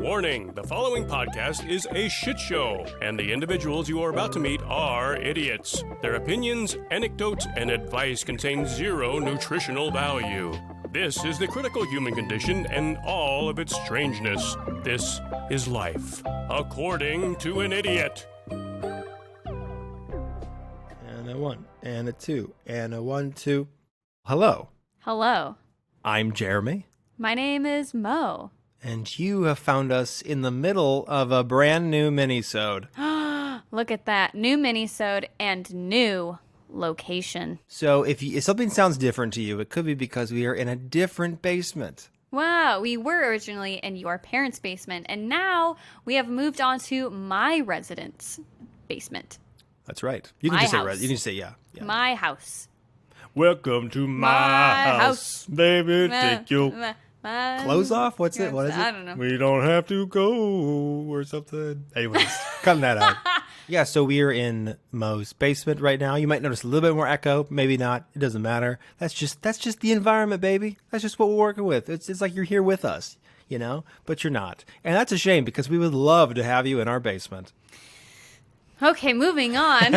Warning, the following podcast is a shit show, and the individuals you are about to meet are idiots. Their opinions, anecdotes, and advice contain zero nutritional value. This is the critical human condition and all of its strangeness. This is life, according to an idiot. And a 1, and a 2, and a 1, 2. Hello. Hello. I'm Jeremy. My name is Mo. And you have found us in the middle of a brand new mini-sode. Look at that. New mini-sode and new location. So if something sounds different to you, it could be because we are in a different basement. Wow, we were originally in your parents' basement, and now we have moved on to my residence basement. That's right. You can just say yeah. My house. Welcome to my house. Baby, take your clothes off? What's it? What is it? I don't know. We don't have to go or something. Anyways, cutting that out. Yeah, so we are in Mo's basement right now. You might notice a little bit more echo. Maybe not. It doesn't matter. That's just the environment, baby. That's just what we're working with. It's like you're here with us, you know? But you're not. And that's a shame because we would love to have you in our basement. Okay, moving on.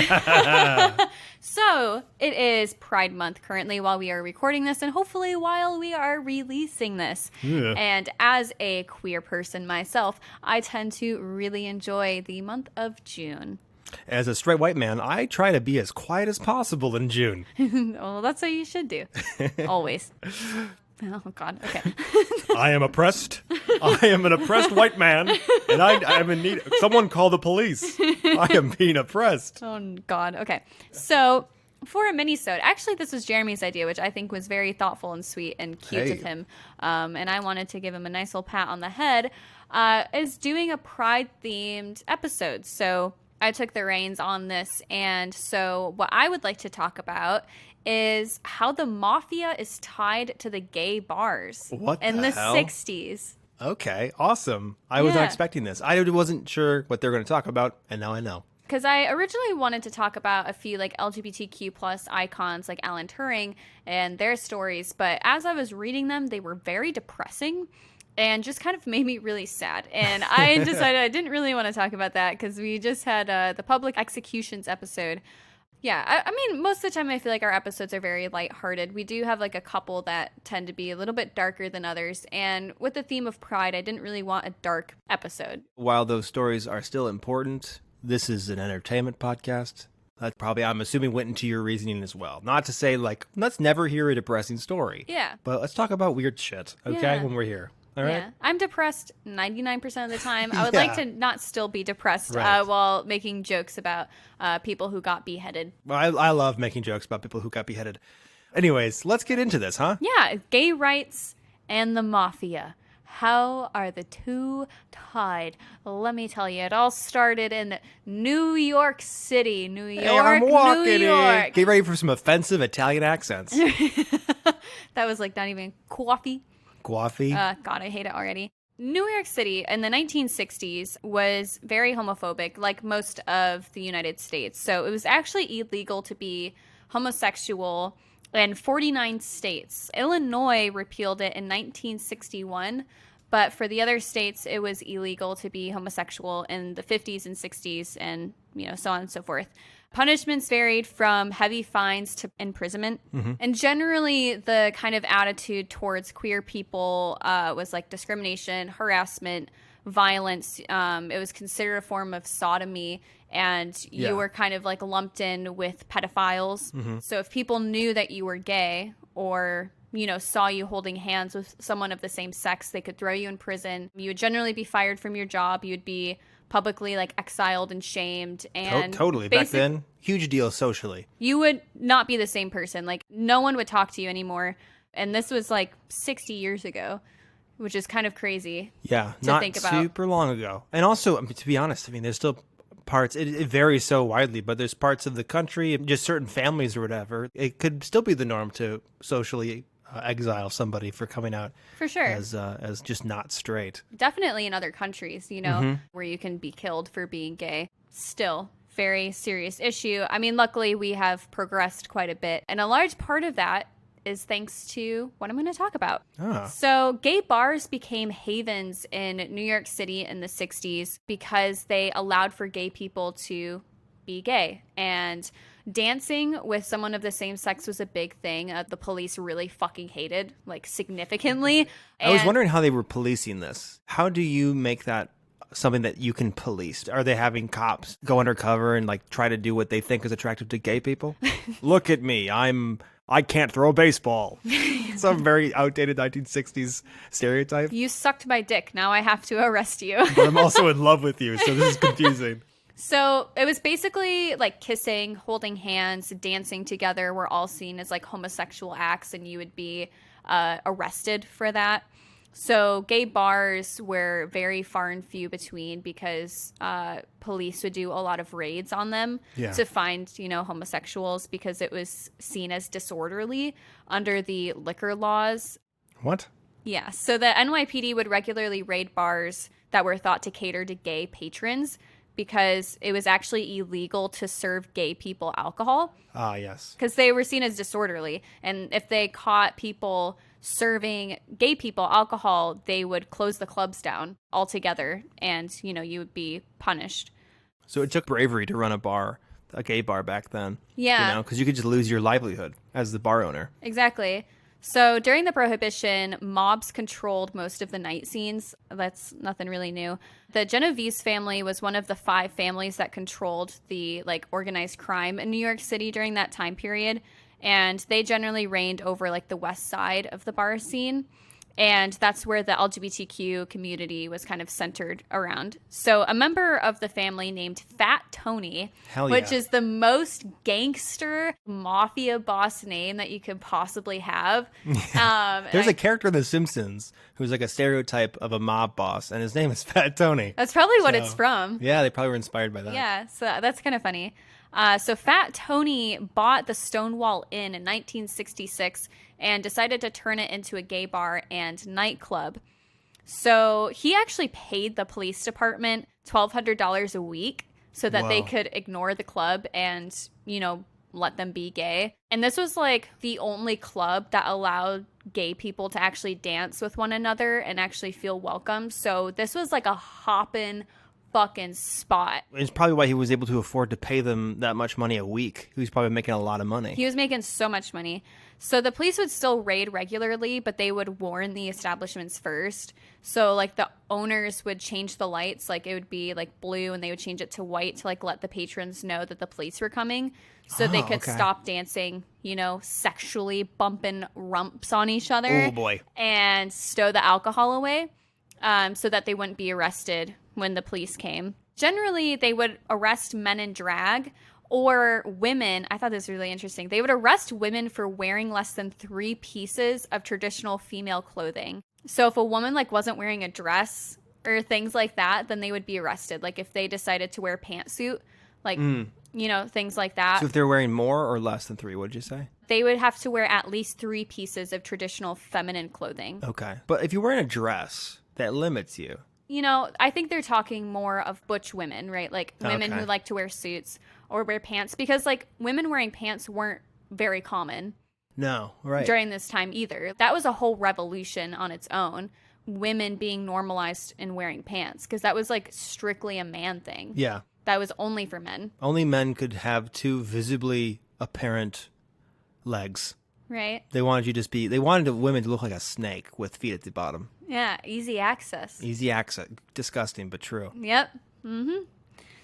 So, it is Pride Month currently while we are recording this, and hopefully while we are releasing this. Yeah. And as a queer person myself, I tend to really enjoy the month of June. As a straight white man, I try to be as quiet as possible in June. Well, that's what you should do. Always. Oh, God. Okay. I am oppressed. I am an oppressed white man, and I'm in need. Someone call the police. I am being oppressed. Oh, God. Okay. So, for a mini-sode, actually, this was Jeremy's idea, which I think was very thoughtful and sweet and cute of him. And I wanted to give him a nice little pat on the head, is doing a Pride-themed episode. So, I took the reins on this. And so, what I would like to talk about is how the mafia is tied to the gay bars in the hell? 60s. Okay, awesome. I was not expecting this. I wasn't sure what they were going to talk about, and now I know. Because I originally wanted to talk about a few like LGBTQ plus icons like Alan Turing and their stories, but as I was reading them, they were very depressing and just kind of made me really sad. And I decided I didn't really want to talk about that because we just had the public executions episode. Yeah, I mean, most of the time I feel like our episodes are very lighthearted. We do have like a couple that tend to be a little bit darker than others. And with the theme of Pride, I didn't really want a dark episode. While those stories are still important, this is an entertainment podcast. That probably, I'm assuming, went into your reasoning as well. Not to say like, let's never hear a depressing story. Yeah. But let's talk about weird shit, okay, when we're here. All right? Yeah. I'm depressed 99% of the time. I would like to not still be depressed Right. while making jokes about people who got beheaded. Well, I love making jokes about people who got beheaded. Anyways, let's get into this, huh? Yeah, gay rights and the mafia. How are the two tied? Let me tell you, it all started in New York City. New York, Hey, I'm walking New York. in. Get ready for some offensive Italian accents. That was like not even coffee. Coffee. God, I hate it already. New York City in the 1960s was very homophobic, like most of the United States. So it was actually illegal to be homosexual in 49 states. Illinois repealed it in 1961, but for the other states, it was illegal to be homosexual in the 50s and 60s and, so on and so forth. Punishments varied from heavy fines to imprisonment. Mm-hmm. And generally, the kind of attitude towards queer people was like discrimination, harassment, violence. It was considered a form of sodomy, and you were kind of like lumped in with pedophiles. Mm-hmm. So if people knew that you were gay or saw you holding hands with someone of the same sex, they could throw you in prison. You would generally be fired from your job. You'd be publicly like exiled and shamed. And totally. Back then, huge deal socially. You would not be the same person. Like no one would talk to you anymore. And this was like 60 years ago, which is kind of crazy. Yeah, to not think about. Super long ago. And also, to be honest, there's still parts, it varies so widely, but there's parts of the country, just certain families or whatever, it could still be the norm to socially exile somebody for coming out for sure as just not straight. Definitely in other countries, where you can be killed for being gay. Still, very serious issue. I mean, luckily we have progressed quite a bit. And a large part of that is thanks to what I'm going to talk about. Ah. So gay bars became havens in New York City in the 60s because they allowed for gay people to be gay. And dancing with someone of the same sex was a big thing. The police really fucking hated, like, significantly. I was wondering how they were policing this. How do you make that something that you can police? Are they having cops go undercover and like try to do what they think is attractive to gay people? Look at me. I can't throw a baseball. Some very outdated 1960s stereotype. You sucked my dick. Now I have to arrest you. But I'm also in love with you, so this is confusing. So it was basically like kissing, holding hands, dancing together were all seen as like homosexual acts, and you would be arrested for that. So gay bars were very far and few between because police would do a lot of raids on them to find, homosexuals, because it was seen as disorderly under the liquor laws. What? Yeah. So the NYPD would regularly raid bars that were thought to cater to gay patrons because it was actually illegal to serve gay people alcohol. Ah, yes. Because they were seen as disorderly. And if they caught people serving gay people alcohol, they would close the clubs down altogether, and you would be punished. So it took bravery to run a gay bar back then. Yeah. Because you could just lose your livelihood as the bar owner. Exactly. So during the Prohibition, mobs controlled most of the night scenes. That's nothing really new. The Genovese family was one of the 5 families that controlled the organized crime in New York City during that time period. And they generally reigned over the west side of the bar scene. And that's where the LGBTQ community was kind of centered around. So a member of the family named Fat Tony, which is the most gangster mafia boss name that you could possibly have. There's a character in The Simpsons who's like a stereotype of a mob boss, and his name is Fat Tony. That's probably what it's from. Yeah, they probably were inspired by that. Yeah, so that's kind of funny. So Fat Tony bought the Stonewall Inn in 1966 and decided to turn it into a gay bar and nightclub. So he actually paid the police department $1,200 a week so that they could ignore the club and, let them be gay. And this was the only club that allowed gay people to actually dance with one another and actually feel welcome. So this was a hoppin' fucking spot. It's probably why he was able to afford to pay them that much money a week. He was probably making a lot of money. He was making so much money. So the police would still raid regularly, but they would warn the establishments first. So the owners would change the lights. It would be blue, and they would change it to white to let the patrons know that the police were coming, so they could stop dancing, sexually bumping rumps on each other. Oh boy. And stow the alcohol away, so that they wouldn't be arrested when the police came. Generally, they would arrest men in drag or women. I thought this was really interesting. They would arrest women for wearing less than 3 pieces of traditional female clothing. So if a woman wasn't wearing a dress or things like that, then they would be arrested. If they decided to wear a pantsuit, things like that. So if they're wearing more or less than 3, what did you say? They would have to wear at least 3 pieces of traditional feminine clothing. Okay. But if you're wearing a dress, that limits you. I think they're talking more of butch women, right? Women who like to wear suits or wear pants, because women wearing pants weren't very common. No, right. During this time either. That was a whole revolution on its own. Women being normalized in wearing pants, because that was strictly a man thing. Yeah. That was only for men. Only men could have 2 visibly apparent legs. Right. They wanted women to look like a snake with feet at the bottom. Yeah, easy access. Easy access. Disgusting, but true. Yep. Mm-hmm.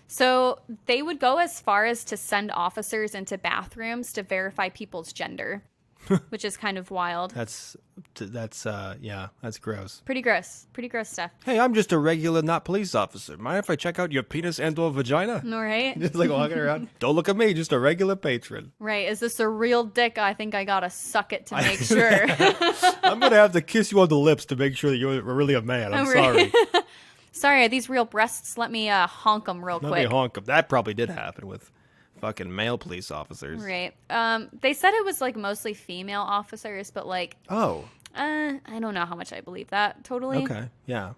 So they would go as far as to send officers into bathrooms to verify people's gender, which is kind of wild. That's gross. Pretty gross. Pretty gross stuff. Hey, I'm just a regular, not police officer. Mind if I check out your penis and or vagina? All right. Just walking around. Don't look at me, just a regular patron. Right. Is this a real dick? I think I gotta suck it to make sure. I'm going to have to kiss you on the lips to make sure that you're really a man. I'm sorry. Sorry, are these real breasts? Let me honk them real quick. Let me honk them. That probably did happen with fucking male police officers. Right. They said it was mostly female officers, but oh. I don't know how much I believe that totally. Okay. Yeah.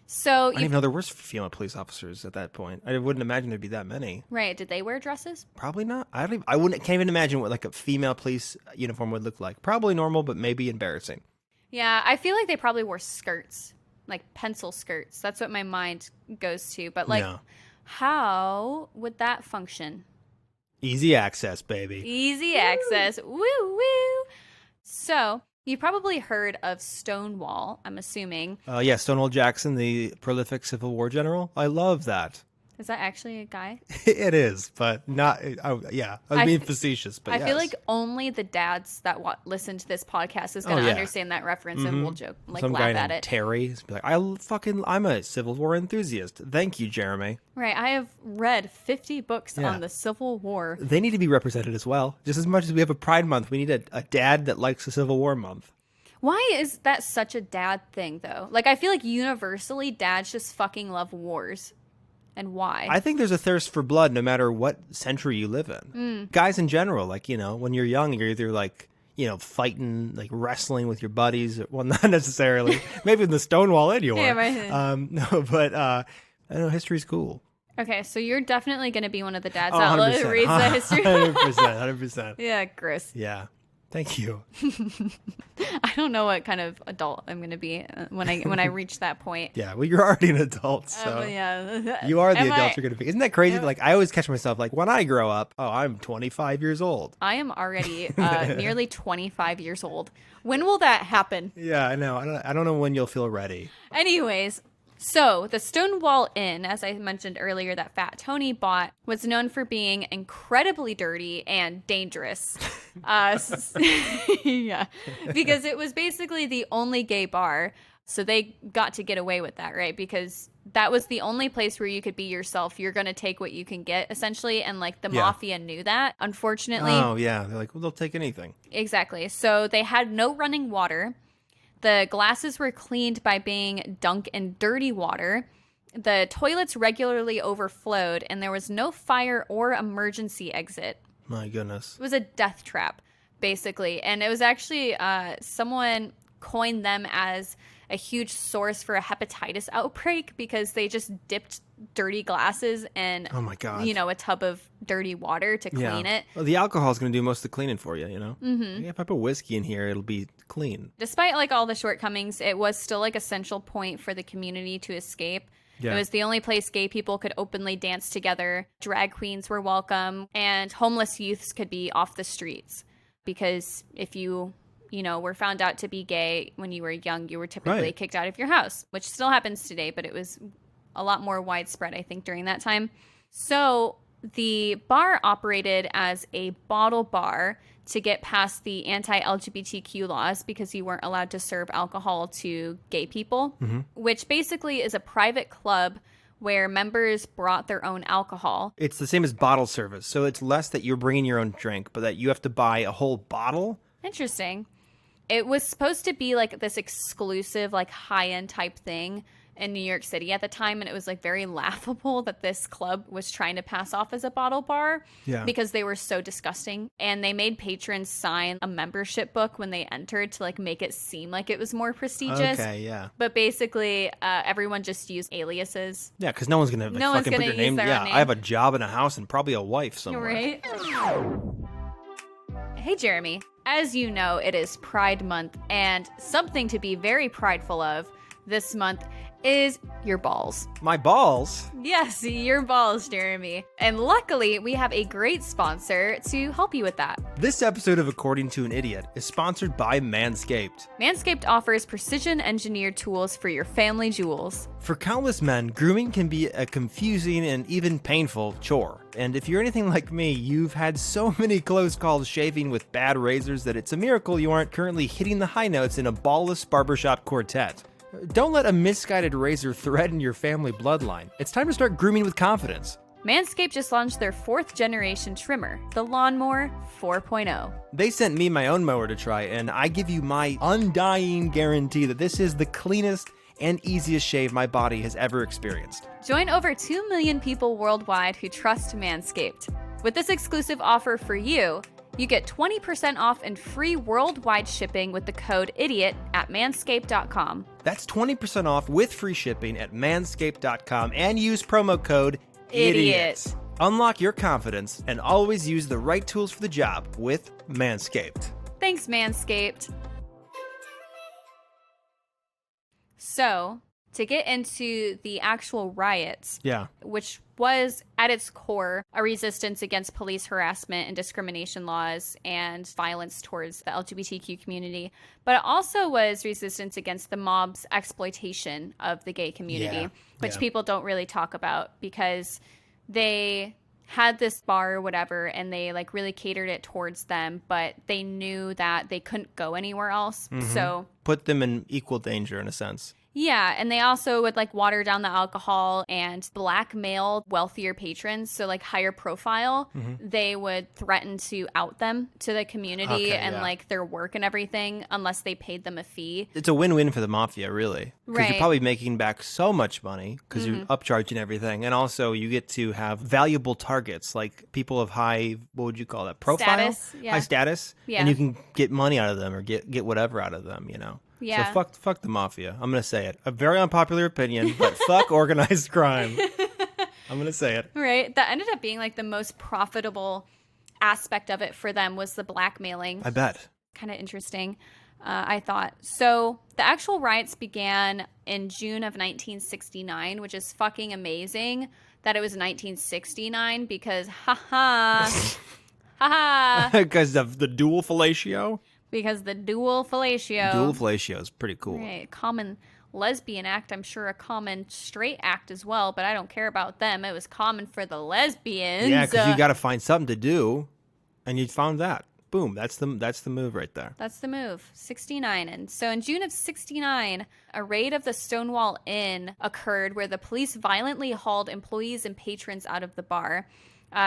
So I didn't even know there were female police officers at that point. I wouldn't imagine there'd be that many. Right. Did they wear dresses? Probably not. Can't even imagine what like a female police uniform would look like. Probably normal, but maybe embarrassing. Yeah, I feel like they probably wore skirts, like pencil skirts. That's what my mind goes to. But like, how would that function? Easy access, baby. Easy access. Woo, woo. So, you probably heard of Stonewall, I'm assuming. Yeah, Stonewall Jackson, the prolific Civil War general. I love that. Is that actually a guy? It is, but not. I was being facetious, but I feel like only the dads that listen to this podcast is going to understand that reference and will joke, like some laugh guy at named it. Terry is be like, I'm a Civil War enthusiast. Thank you, Jeremy. Right, I have read 50 books on the Civil War. They need to be represented as well. Just as much as we have a Pride Month, we need a dad that likes the Civil War month. Why is that such a dad thing, though? Like, I feel like universally, dads just fucking love wars. And why? I think there's a thirst for blood no matter what century you live in. Guys in general, like, when you're young, you're either like, fighting, like wrestling with your buddies. Well, not necessarily. Maybe in the Stonewall anyway. Yeah, right. No, but I don't know, history's cool. Okay, so you're definitely going to be one of the dads 100%. that reads the history. 100%. Yeah, gross. Yeah. Thank you. I don't know what kind of adult I'm going to be when I reach that point. Yeah, well, you're already an adult, so yeah. you are the adult you're going to be. Isn't that crazy? Like, I always catch myself, like, when I grow up, I'm 25 years old. I am already nearly 25 years old. When will that happen? Yeah, I know. I don't know when you'll feel ready. Anyways, so the Stonewall Inn, as I mentioned earlier, that Fat Tony bought, was known for being incredibly dirty and dangerous. Yeah, because it was basically the only gay bar. So they got to get away with that, right? Because that was the only place where you could be yourself. You're going to take what you can get, essentially. And like the mafia knew that, unfortunately. Oh, yeah. They're like, well, they'll take anything. Exactly. So they had no running water. The glasses were cleaned by being dunked in dirty water. The toilets regularly overflowed, and there was no fire or emergency exit. My goodness. It was a death trap, basically. And it was actually someone coined them as a huge source for a hepatitis outbreak because they just dipped dirty glasses in, oh my God, a tub of dirty water to clean it. Well, the alcohol is going to do most of the cleaning for you, Mm-hmm. If I put whiskey in here, it'll be clean. Despite like all the shortcomings, it was still like a central point for the community to escape. Yeah. It was the only place gay people could openly dance together. Drag queens were welcome, and homeless youths could be off the streets. Because if you were found out to be gay when you were young, you were typically kicked out of your house, which still happens today, but it was a lot more widespread, I think, during that time. So the bar operated as a bottle bar to get past the anti-LGBTQ laws because you weren't allowed to serve alcohol to gay people, which basically is a private club where members brought their own alcohol. It's the same as bottle service. So it's less that you're bringing your own drink, but that you have to buy a whole bottle. Interesting. It was supposed to be like this exclusive, like high-end type thing in New York City at the time, and it was like very laughable that this club was trying to pass off as a bottle bar because they were so disgusting. And they made patrons sign a membership book when they entered to like make it seem like it was more prestigious. Okay, yeah. But basically, everyone just used aliases. Yeah, because no one's gonna fucking put your name. Yeah, I have a job and a house and probably a wife somewhere. Right. Hey, Jeremy. As you know, it is Pride Month, and something to be very prideful of this month is your balls. My balls? Yes, your balls, Jeremy. And luckily, we have a great sponsor to help you with that. This episode of According to an Idiot is sponsored by Manscaped. Manscaped offers precision-engineered tools for your family jewels. For countless men, grooming can be a confusing and even painful chore. And if you're anything like me, you've had so many close calls shaving with bad razors that it's a miracle you aren't currently hitting the high notes in a ballless barbershop quartet. Don't let a misguided razor threaten your family bloodline. It's time to start grooming with confidence. Manscaped just launched their 4th generation trimmer, the Lawnmower 4.0. They sent me my own mower to try, and I give you my undying guarantee that this is the cleanest and easiest shave my body has ever experienced. Join over 2 million people worldwide who trust Manscaped. With this exclusive offer for you, You get 20% off and free worldwide shipping with the code IDIOT at manscaped.com. That's 20% off with free shipping at manscaped.com and use promo code IDIOT. Unlock your confidence and always use the right tools for the job with Manscaped. Thanks, Manscaped. So, to get into the actual riots, which was at its core a resistance against police harassment and discrimination laws and violence towards the LGBTQ community, but it also was resistance against the mob's exploitation of the gay community, which people don't really talk about because they had this bar or whatever and they like really catered it towards them, but they knew that they couldn't go anywhere else. So put them in equal danger in a sense. Yeah, and they also would like water down the alcohol and blackmail wealthier patrons, so like higher profile. They would threaten to out them to the community and like their work and everything unless they paid them a fee. It's a win-win for the mafia, really. Because Right. you're probably making back so much money because you're upcharging everything. And also you get to have valuable targets, like people of high, what would you call that, profile? Status, yeah. High status. Yeah. And you can get money out of them or get whatever out of them, you know? Yeah. So fuck the mafia. I'm going to say it. A very unpopular opinion, but fuck organized crime. I'm going to say it. Right. That ended up being like the most profitable aspect of it for them was the blackmailing. I bet. Kind of interesting, I thought. So the actual riots began in June of 1969, which is fucking amazing that it was 1969 because Because of the dual fellatio? because the dual fellatio. Dual fellatio is pretty cool. Right. Common lesbian act. I'm sure a common straight act as well, but I don't care about them. It was common for the lesbians. Yeah, because you got to find something to do, and you found that. Boom. That's the move right there. That's the move. 69. And so in June of 69, a raid of the Stonewall Inn occurred where the police violently hauled employees and patrons out of the bar.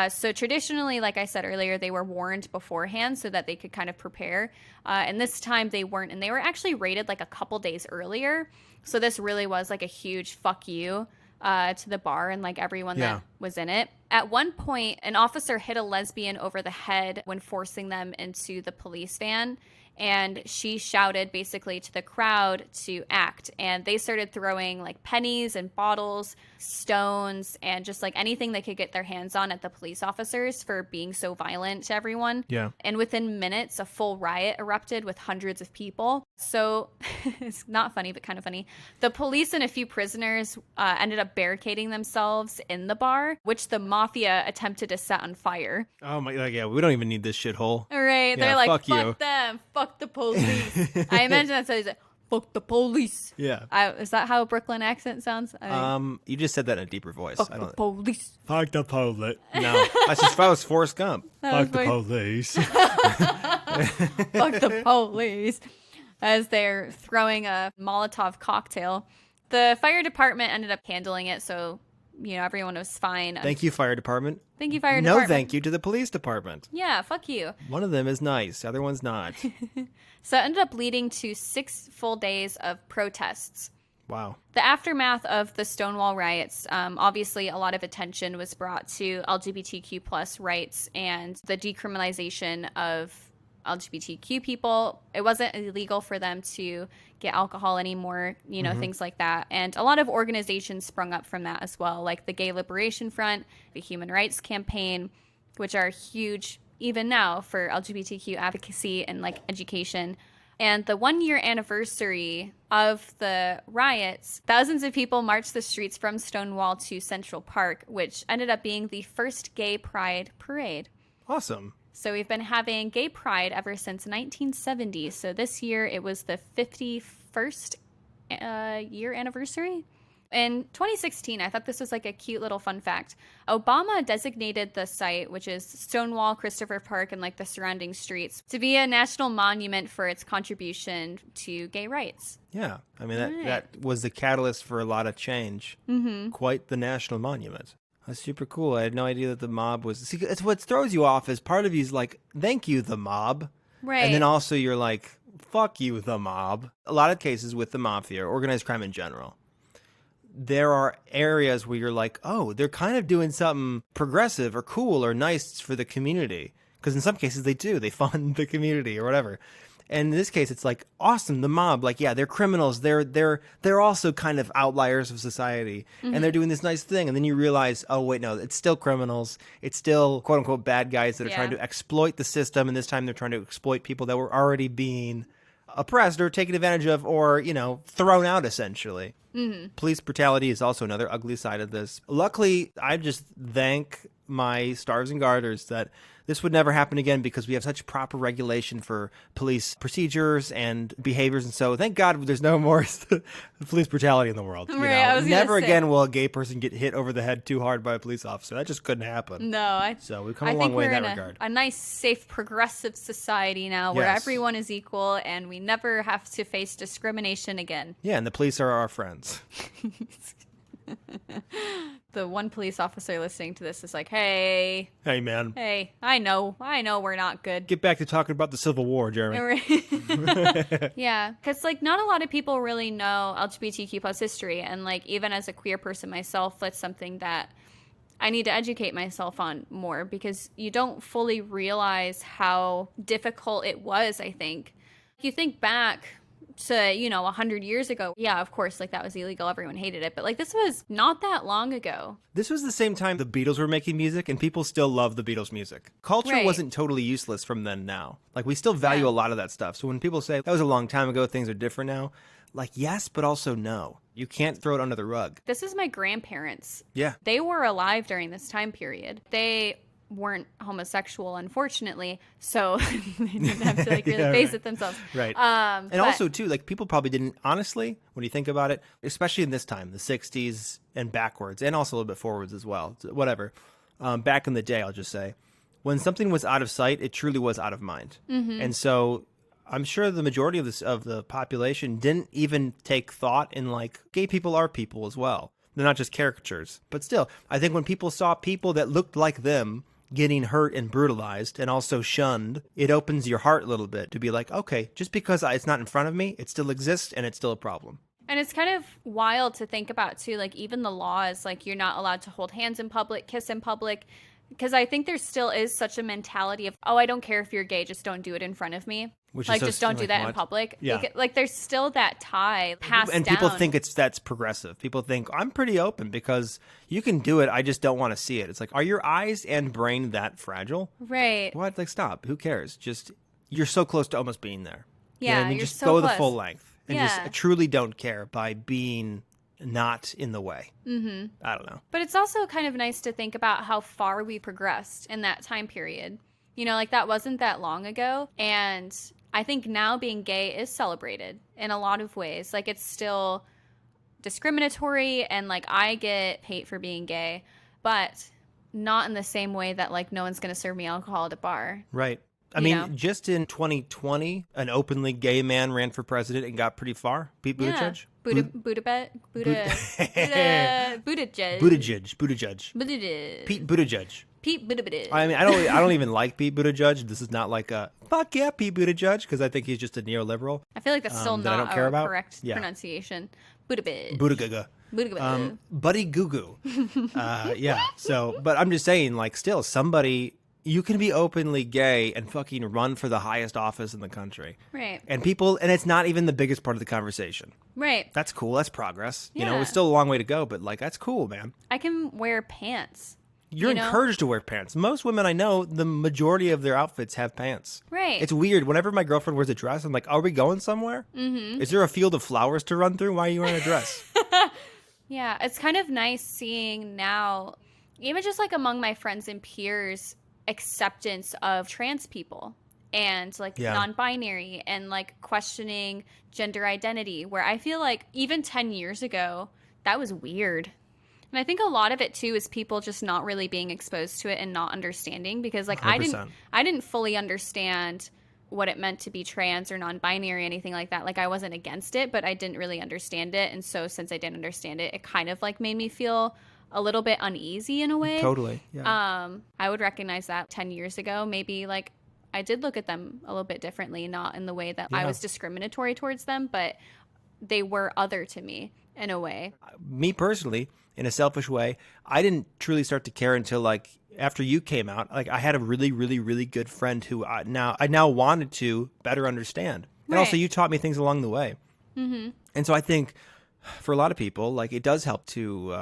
So traditionally, like I said earlier, they were warned beforehand so that they could kind of prepare. And this time they weren't. And they were actually raided like a couple days earlier. So this really was like a huge fuck you to the bar and like everyone that was in it. At one point, an officer hit a lesbian over the head when forcing them into the police van. And she shouted basically to the crowd to act. And they started throwing like pennies and bottles, stones, and just like anything they could get their hands on at the police officers for being so violent to everyone. Yeah. And within minutes, a full riot erupted with hundreds of people. So it's not funny, but kind of funny. The police and a few prisoners ended up barricading themselves in the bar, which the mafia attempted to set on fire. Oh my god, yeah, we don't even need this shithole. All right. Yeah, They're like, fuck fuck you. them. Fuck the police. I imagine that's how he's like, fuck the police. Yeah. Is that how a Brooklyn accent sounds? You just said that in a deeper voice. Fuck I the don't. police. Fuck the police. No, that's just if I was Forrest Gump. Fuck the police. Fuck the police. As they're throwing a Molotov cocktail. The fire department ended up handling it, so, you know, everyone was fine. Thank you, fire department. Thank you, fire No, department. thank you to the police department. Yeah, fuck you. One of them is nice, the other one's not. So it ended up leading to 6 full days of protests. Wow. The aftermath of the Stonewall riots, obviously a lot of attention was brought to LGBTQ plus rights and the decriminalization of LGBTQ people. It wasn't illegal for them to get alcohol anymore, you know, things like that. And a lot of organizations sprung up from that as well, like the Gay Liberation Front, the Human Rights Campaign, which are huge even now for LGBTQ advocacy and like education. And the 1-year anniversary of the riots, thousands of people marched the streets from Stonewall to Central Park, which ended up being the first gay pride parade. Awesome. So we've been having gay pride ever since 1970. So this year it was the 51st year anniversary. In 2016, I thought this was like a cute little fun fact. Obama designated the site, which is Stonewall, Christopher Park, and like the surrounding streets, to be a national monument for its contribution to gay rights. Yeah. I mean, that was the catalyst for a lot of change. Mm-hmm. Quite the national monument. That's super cool. I had no idea that the mob was... See, it's what throws you off is part of you's like, thank you, the mob. Right. And then also you're like, fuck you, the mob. A lot of cases with the mafia, or organized crime in general, there are areas where you're like, oh, they're kind of doing something progressive or cool or nice for the community. Because in some cases they do. They fund the community or whatever. And in this case, it's like, awesome, the mob, like, yeah, they're criminals. They're also kind of outliers of society. And they're doing this nice thing. And then you realize, oh, wait, no, it's still criminals. It's still, quote unquote, bad guys that are trying to exploit the system. And this time they're trying to exploit people that were already being oppressed or taken advantage of or, thrown out, essentially. Police brutality is also another ugly side of this. Luckily, I just thank my stars and garters that this would never happen again because we have such proper regulation for police procedures and behaviors. And so thank God there's no more police brutality in the world. Never again will a gay person get hit over the head too hard by a police officer. That just couldn't happen. No. So we've come a long way in that regard. A nice, safe, progressive society now where everyone is equal and we never have to face discrimination again. Yeah, and the police are our friends. The one police officer listening to this is like, hey, man. Hey, I know we're not good. Get back to talking about the Civil War, Jeremy. Yeah, because not a lot of people really know LGBTQ plus history. And even as a queer person myself, that's something that I need to educate myself on more because you don't fully realize how difficult it was, I think. You think back to 100 years ago, yeah, of course, that was illegal, everyone hated it, but this was not that long ago. This was the same time the Beatles were making music and people still love the Beatles music. Culture wasn't totally useless from then now. We still value a lot of that stuff. So when people say that was a long time ago, things are different now, yes, but also no. You can't throw it under the rug. This is my grandparents. Yeah. They were alive during this time period. They weren't homosexual, unfortunately, so they didn't have to really face it themselves. Right. And also too, people probably didn't, honestly, when you think about it, especially in this time, the 60s and backwards, and also a little bit forwards as well, whatever. Back in the day, I'll just say, when something was out of sight, it truly was out of mind. And so I'm sure the majority of the population didn't even take thought in gay people are people as well. They're not just caricatures. But still, I think when people saw people that looked like them getting hurt and brutalized and also shunned, it opens your heart a little bit to be like, okay, just because it's not in front of me, it still exists and it's still a problem. And it's kind of wild to think about too, even the laws, you're not allowed to hold hands in public, kiss in public, because I think there still is such a mentality of, oh, I don't care if you're gay, just don't do it in front of me. Which is just don't do that in public. Yeah. There's still that tie passed down. And people think that's progressive. People think, I'm pretty open because you can do it, I just don't want to see it. It's are your eyes and brain that fragile? Right. What? Stop. Who cares? Just, you're so close to almost being there. Yeah, you're just so go close. The full length. And just truly don't care by being not in the way. I don't know. But it's also kind of nice to think about how far we progressed in that time period. That wasn't that long ago. And I think now being gay is celebrated in a lot of ways. It's still discriminatory and I get hate for being gay, but not in the same way that no one's going to serve me alcohol at a bar. Right. I mean, just in 2020, an openly gay man ran for president and got pretty far. Pete Buttigieg. Buttigieg. Pete Buttigieg. Pete Buttigieg. I mean, I don't even like Pete Buttigieg. This is not a fuck yeah Pete Buttigieg because I think he's just a neoliberal. I feel that's still not a correct pronunciation. Buttigieg. Buddy Goo Goo. Yeah. So, but I'm just saying, still somebody. You can be openly gay and fucking run for the highest office in the country. Right. And it's not even the biggest part of the conversation. Right. That's cool. That's progress. Yeah. It's still a long way to go, but that's cool, man. I can wear pants. You're encouraged to wear pants. Most women I know, the majority of their outfits have pants. Right. It's weird. Whenever my girlfriend wears a dress, I'm like, are we going somewhere? Is there a field of flowers to run through? Why are you wearing a dress? Yeah. It's kind of nice seeing now, even just among my friends and peers, acceptance of trans people and non-binary and questioning gender identity, where I feel even 10 years ago that was weird. And I think a lot of it too is people just not really being exposed to it and not understanding, because 100%. I didn't fully understand what it meant to be trans or non-binary, anything like that. I wasn't against it, but I didn't really understand it. And so since I didn't understand it, it kind of made me feel a little bit uneasy in a way. Totally. Yeah. I would recognize that 10 years ago, maybe I did look at them a little bit differently, not in the way that I was discriminatory towards them, but they were other to me in a way. Me personally, in a selfish way, I didn't truly start to care until after you came out, like I had a really, really, really good friend who I now wanted to better understand. And also you taught me things along the way. Mm-hmm. And so I think for a lot of people, like it does help to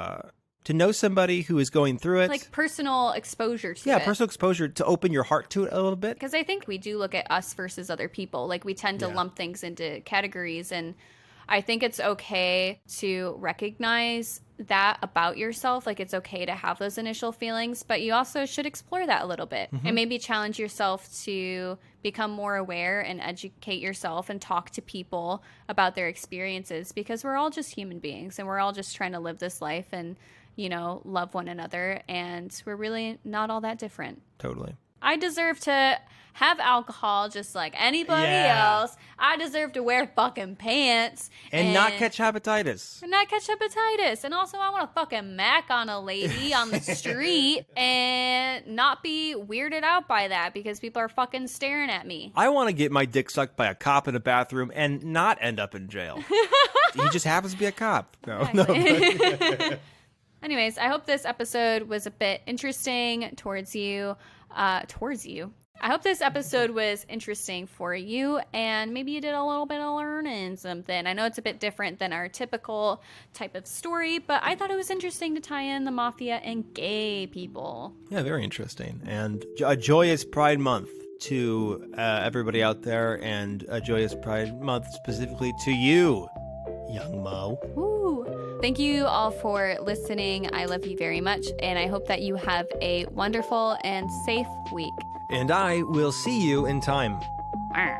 know somebody who is going through it. Like personal exposure to it. Yeah, personal exposure to open your heart to it a little bit. Because I think we do look at us versus other people. Like we tend to lump things into categories. And I think it's okay to recognize that about yourself. Like it's okay to have those initial feelings, but you also should explore that a little bit and maybe challenge yourself to become more aware and educate yourself and talk to people about their experiences, because we're all just human beings and we're all just trying to live this life and, you know, love one another. And we're really not all that different. Totally. I deserve to have alcohol just like anybody else. I deserve to wear fucking pants. And not catch hepatitis. And not catch hepatitis. And also I want to fucking mac on a lady on the street and not be weirded out by that because people are fucking staring at me. I want to get my dick sucked by a cop in a bathroom and not end up in jail. He just happens to be a cop. No. Anyways, I hope this episode was a bit interesting towards you. I hope this episode was interesting for you and maybe you did a little bit of learning something. I know it's a bit different than our typical type of story, but I thought it was interesting to tie in the mafia and gay people. Yeah, very interesting. And a joyous Pride Month to everybody out there, and a joyous Pride Month specifically to you, young Mo. Woo. Thank you all for listening. I love you very much, and I hope that you have a wonderful and safe week. And I will see you in time. Arr.